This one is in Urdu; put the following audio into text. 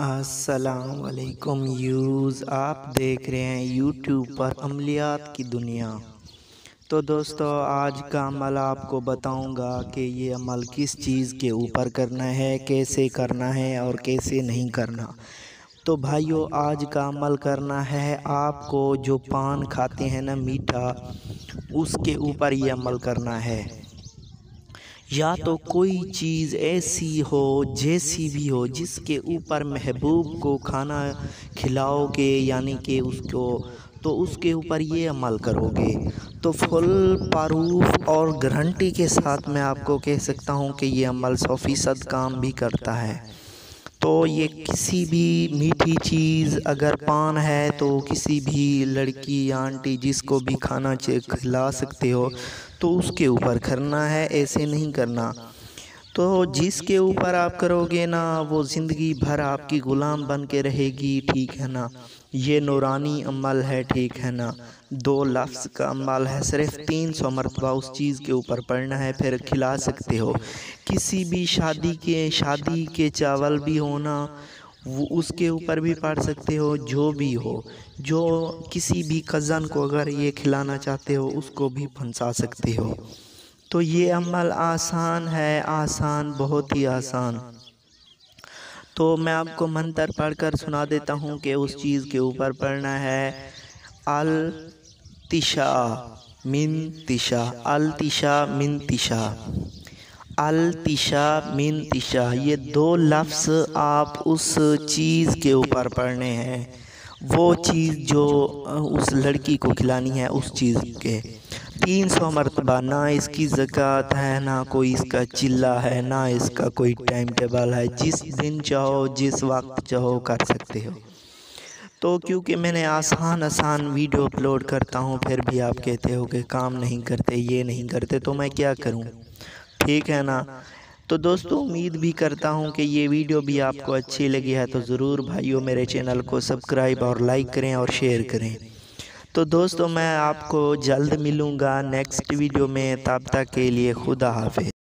السلام علیکم یوز، آپ دیکھ رہے ہیں یوٹیوب پر عملیات کی دنیا۔ تو دوستو، آج کا عمل آپ کو بتاؤں گا کہ یہ عمل کس چیز کے اوپر کرنا ہے، کیسے کرنا ہے اور کیسے نہیں کرنا۔ تو بھائیو، آج کا عمل کرنا ہے آپ کو جو پان کھاتے ہیں نا میٹھا، اس کے اوپر یہ عمل کرنا ہے۔ یا تو کوئی چیز ایسی ہو جیسی بھی ہو جس کے اوپر محبوب کو کھانا کھلاؤ گے، یعنی کہ اس کے اوپر یہ عمل کرو گے تو فل پروف اور گارنٹی کے ساتھ میں آپ کو کہہ سکتا ہوں کہ یہ عمل 100% کام بھی کرتا ہے۔ تو یہ کسی بھی میٹھی چیز، اگر پان ہے تو کسی بھی لڑکی یا آنٹی جس کو بھی کھانا کھلا سکتے ہو تو اس کے اوپر کرنا ہے، ایسے نہیں کرنا۔ تو جس کے اوپر آپ کرو گے نا وہ زندگی بھر آپ کی غلام بن کے رہے گی، ٹھیک ہے نا۔ یہ نورانی عمل ہے، ٹھیک ہے نا۔ 2 لفظ کا عمل ہے، صرف 300 مرتبہ اس چیز کے اوپر پڑھنا ہے، پھر کھلا سکتے ہو۔ کسی بھی شادی کے چاول بھی ہونا، وہ اس کے اوپر بھی پڑھ سکتے ہو، جو بھی ہو۔ جو کسی بھی کزن کو اگر یہ کھلانا چاہتے ہو اس کو بھی پھنسا سکتے ہو۔ تو یہ عمل آسان ہے، آسان، بہت ہی آسان۔ تو میں آپ کو منتر پڑھ کر سنا دیتا ہوں کہ اس چیز کے اوپر پڑھنا ہے التشا منتشا، التشا منتشا، التشا منتشا۔ یہ 2 لفظ آپ اس چیز کے اوپر پڑھنے ہیں، وہ چیز جو اس لڑکی کو کھلانی ہے، اس چیز کے 300 مرتبہ۔ نہ اس کی زکوٰۃ ہے، نہ کوئی اس کا چلہ ہے، نہ اس کا کوئی ٹائم ٹیبل ہے، جس دن چاہو جس وقت چاہو کر سکتے ہو۔ تو کیونکہ میں نے آسان ویڈیو اپلوڈ کرتا ہوں، پھر بھی آپ کہتے ہو کہ کام نہیں کرتے، یہ نہیں کرتے، تو میں کیا کروں، ٹھیک ہے نا۔ تو دوستو، امید بھی کرتا ہوں کہ یہ ویڈیو بھی آپ کو اچھی لگی ہے، تو ضرور بھائیو میرے چینل کو سبسکرائب اور لائک کریں اور شیئر کریں۔ تو دوستو، میں آپ کو جلد ملوں گا نیکسٹ ویڈیو میں، تب تک کے لیے خدا حافظ۔